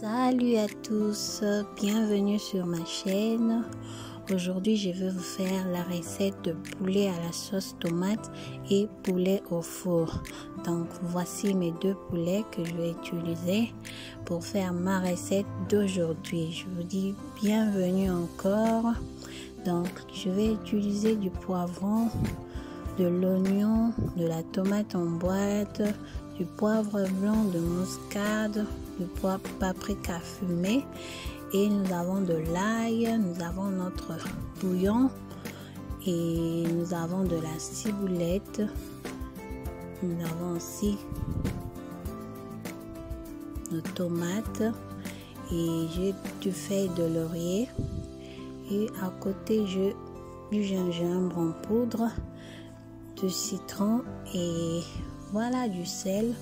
Salut à tous, bienvenue sur ma chaîne. Aujourd'hui, je vais vous faire la recette de poulet à la sauce tomate et poulet au four. Donc, voici mes deux poulets que je vais utiliser pour faire ma recette d'aujourd'hui. Je vous dis bienvenue encore. Donc, je vais utiliser du poivron, de l'oignon, de la tomate en boîte, du poivre blanc, de muscade, du paprika fumé et nous avons de l'ail, nous avons notre bouillon et nous avons de la ciboulette, nous avons aussi nos tomates et j'ai du feuille de laurier et à côté j'ai du gingembre en poudre, du citron et voilà du sel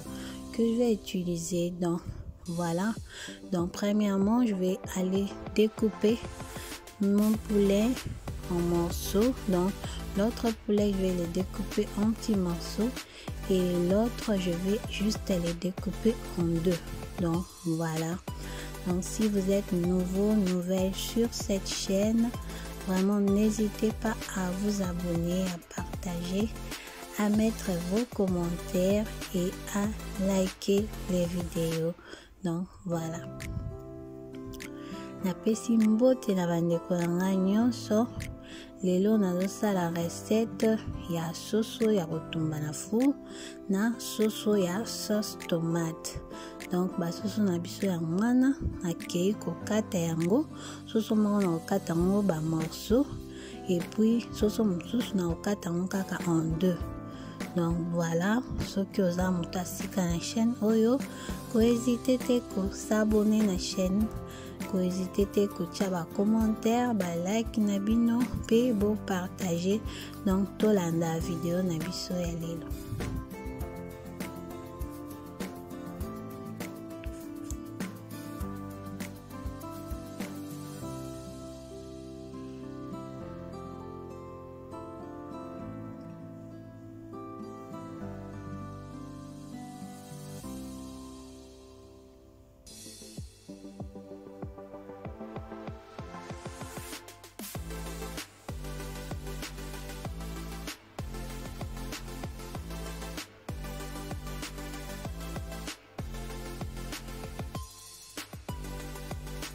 que je vais utiliser. Donc voilà, donc premièrement je vais aller découper mon poulet en morceaux. Donc l'autre poulet je vais le découper en petits morceaux et l'autre je vais juste les découper en deux. Donc voilà, donc si vous êtes nouvelle sur cette chaîne, vraiment n'hésitez pas à vous abonner, à partager, à mettre vos commentaires et à liker les vidéos. Donc voilà, napesi mbote na bandeko na ngai nyonso. Lelo nazosala recette ya soso ya kotumba na four na soso ya sauce tomate. Donc basoso na biso ya ngwana nakei kokata yango, soso moko na kokata yango ba morceaux et puis soso mosusu na kokata yango kaka en deux. Donc voilà, soki oza moto asika na chaîne oyo, kohésite te ko s'abonner na chaîne, kohésite te kotia ba commentaire, ba like na bino pe bo partager. Donc tolanda video na biso ya lelo.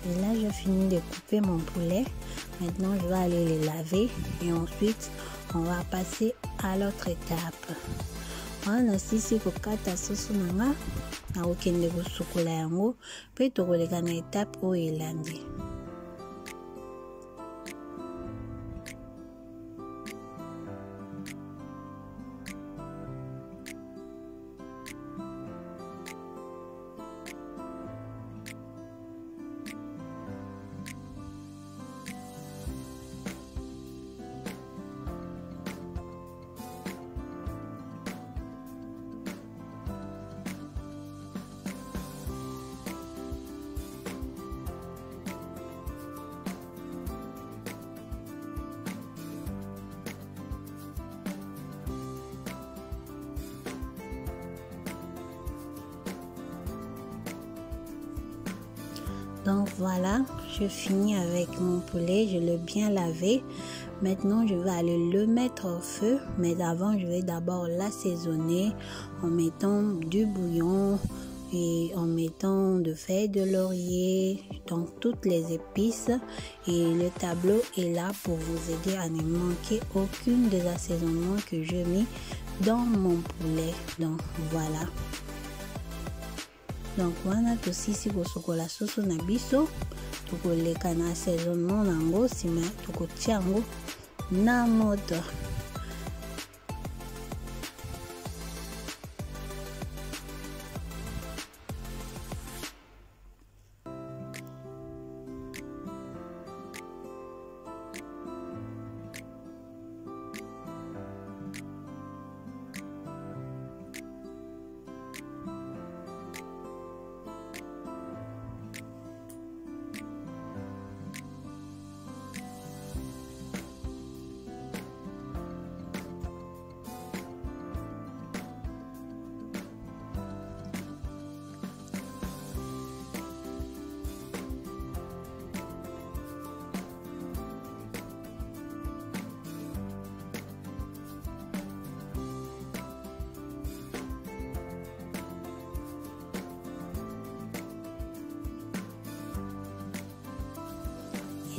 Et là, je finis de couper mon poulet. Maintenant, je vais aller les laver et ensuite, on va passer à l'autre étape. Wana sisi kokata soso nanga na okende kosukola yango pe tokoleka na étape oyo elandi. Donc voilà, je finis avec mon poulet, je l'ai bien lavé. Maintenant, je vais aller le mettre au feu, mais avant, je vais d'abord l'assaisonner en mettant du bouillon et en mettant de feuilles de laurier, donc toutes les épices. Et le tableau est là pour vous aider à ne manquer aucune des assaisonnements que je mets dans mon poulet. Donc voilà. Donc wana tosisi kosukola soso na biso, tokoleka na assaisonnement nango, sima tokotia yango na moto.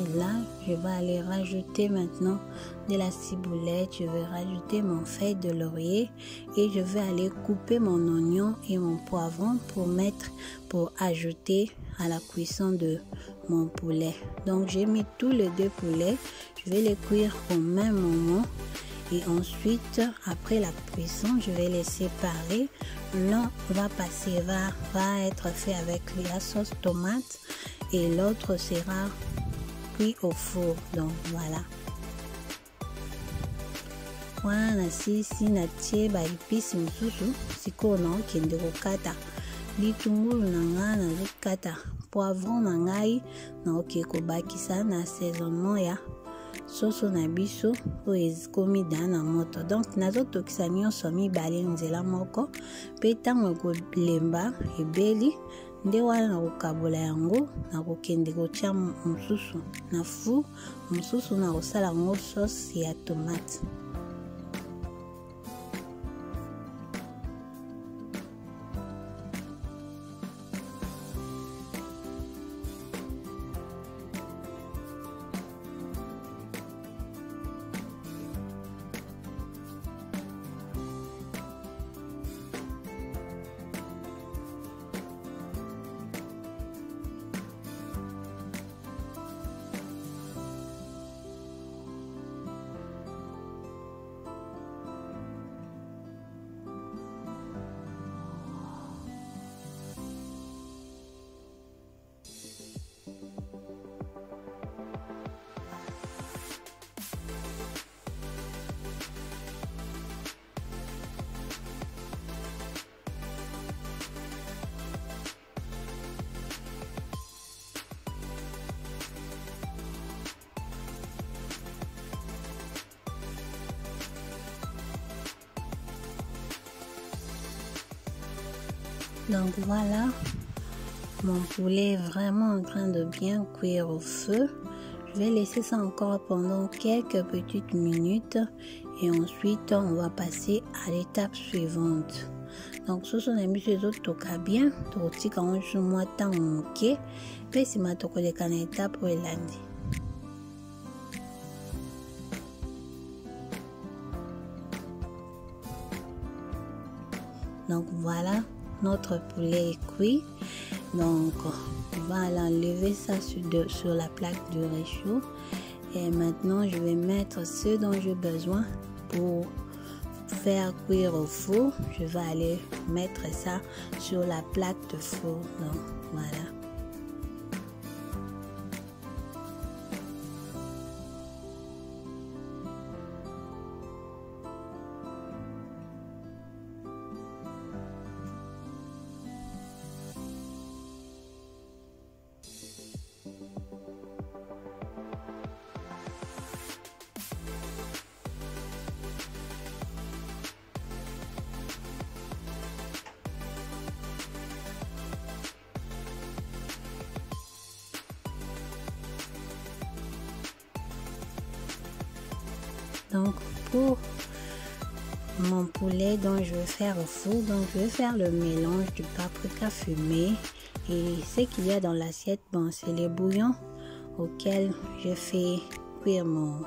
Et là, je vais aller rajouter maintenant de la ciboulette. Je vais rajouter mon feuille de laurier et je vais aller couper mon oignon et mon poivron pour ajouter à la cuisson de mon poulet. Donc, j'ai mis tous les deux poulets. Je vais les cuire au même moment. Et ensuite, après la cuisson, je vais les séparer. L'un va être fait avec la sauce tomate et l'autre sera cuit au four. Donc voilà. Wana sisi natie ba épices misusu sikoyo naokende kokata litungulu na ngai nazokata poivron na ngai naoke kobakisa na assaisonnement ya soso na biso oyo ekomi da na moto. Donc nazotokisa nyonso mibale nzela moko mpe ntango ekolemba ebeli nde wana nakokabola yango nakokende kotia mosusu na four mosusu nakosala yango sauce ya tomate. Donc voilà, mon poulet est vraiment en train de bien cuire au feu. Je vais laisser ça encore pendant quelques petites minutes et ensuite on va passer à l'étape suivante. Donc ce sont les muscles toka bien, totika on joue moi tant ok, puis si ma toko de kana étape pour lundi. Donc voilà, notre poulet est cuit. Donc on va l'enlever ça sur la plaque de réchaud. Et maintenant je vais mettre ce dont j'ai besoin pour faire cuire au four. Je vais aller mettre ça sur la plaque de four. Donc voilà. Donc pour mon poulet dont je vais faire au four, donc je vais faire le mélange du paprika fumé et ce qu'il y a dans l'assiette, bon, c'est les bouillons auxquels je fais cuire mon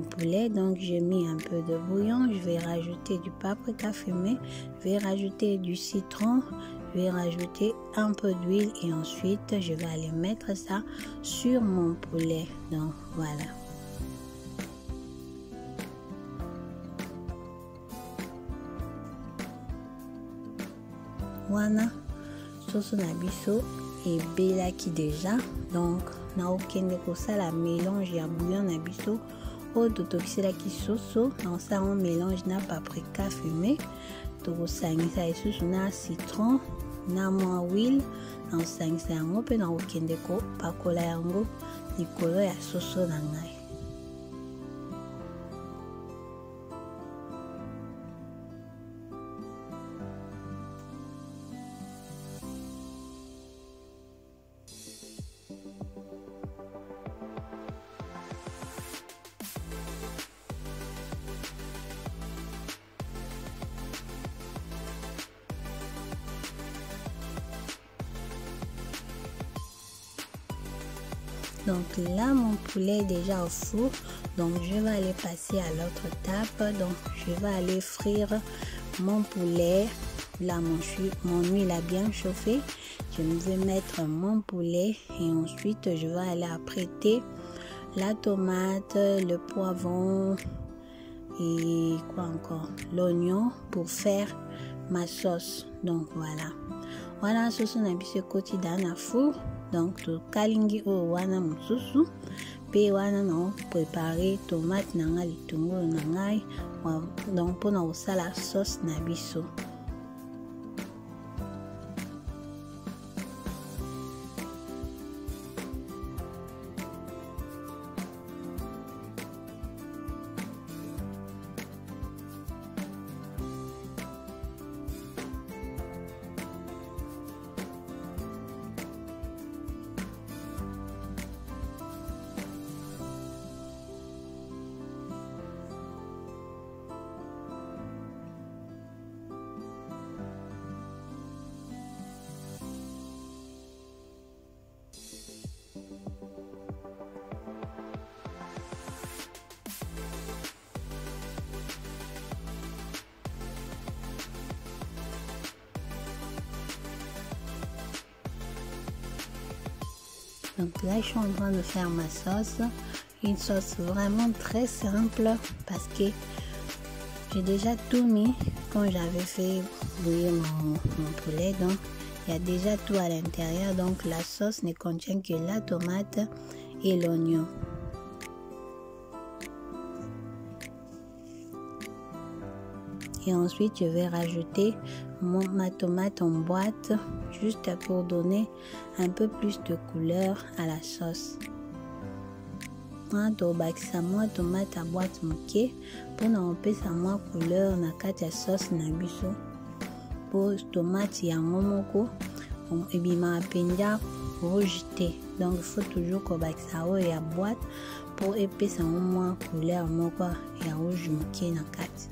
poulet. Donc j'ai mis un peu de bouillon, je vais rajouter du paprika fumé, je vais rajouter du citron, je vais rajouter un peu d'huile et ensuite je vais aller mettre ça sur mon poulet. Donc voilà. Wana soso na biso ebelaki déjà, donc na okende kosala mélange ya bouillon na biso oyo totokiselaki soso na osala un mélange na paprika fumé, tokosangisa lisusu na citron na mwa huile na osangisa yango mpe na okende kopakola yango likolo ya soso na ngai. Donc là, mon poulet est déjà au four. Donc je vais aller passer à l'autre étape. Donc je vais aller frire mon poulet. Là, mon huile a bien chauffé. Je vais mettre mon poulet et ensuite je vais aller apprêter la tomate, le poivron et quoi encore, l'oignon pour faire ma sauce. Donc voilà sauce na biso koti dans four. Donc to kalingi o wana mususu pe wana na préparer tomate na nga litungulu na ngai donc pour na osala sauce na biso. Donc là, je suis en train de faire ma sauce. Une sauce vraiment très simple parce que j'ai déjà tout mis quand j'avais fait bouillir mon poulet. Donc, il y a déjà tout à l'intérieur. Donc, la sauce ne contient que la tomate et l'oignon. Et ensuite, je vais rajouter ma tomate en boîte juste pour donner un peu plus de couleur à la sauce. Tobakisa moi tomate à boîte moke pour na opesa moi couleur na kati ya sauce na biso. Pour tomate yango moko ebima penja rouge te. Donc il faut toujours kobakisa o ya boîte pour epesa moi couleur moko ya rouge moke na kati.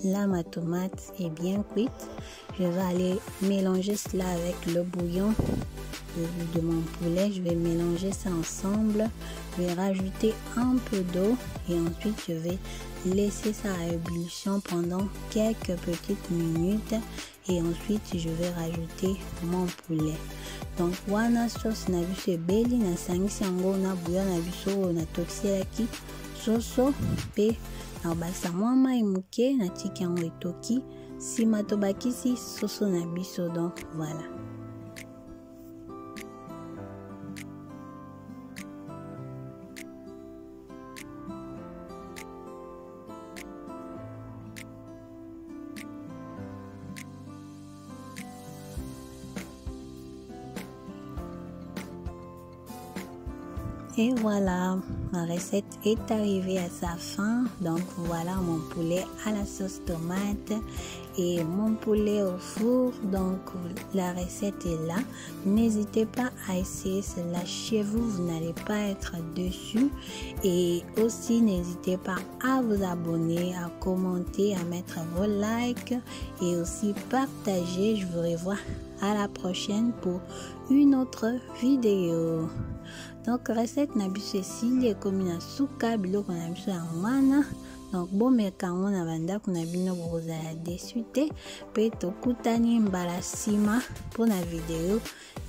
Là, ma tomate est bien cuite. Je vais aller mélanger cela avec le bouillon de mon poulet. Je vais mélanger ça ensemble. Je vais rajouter un peu d'eau et ensuite je vais laisser ça à ébullition pendant quelques petites minutes. Et ensuite, je vais rajouter mon poulet. Donc, wana sauce na biso ebeli na sangisi yango na bouillon na biso na tokiselaki soso pe na obakisa mwa mai moke na tiki yango etoki nsima tobakisi soso na biso. Donc voilà. Et voilà, ma recette est arrivée à sa fin. Donc voilà mon poulet à la sauce tomate et mon poulet au four. Donc la recette est là. N'hésitez pas à essayer cela chez vous. Vous n'allez pas être déçus. Et aussi n'hésitez pas à vous abonner, à commenter, à mettre vos likes et aussi partager. Je vous revois à la prochaine pour une autre vidéo. Donc recette na biso esili ekomi na suka biloko na biso ya wana. Donc bomeka yango na bandako na bino bokozala desu te pe tokutani mbala nsima mpona video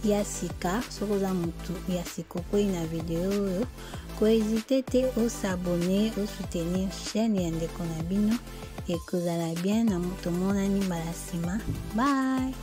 ya sika. Soki oza motu ya sika okwei na video oyo kohésite te osabone osoutenir chaîne ya ndeko na bino ekozala bien na moto monani mbala nsima. Bye.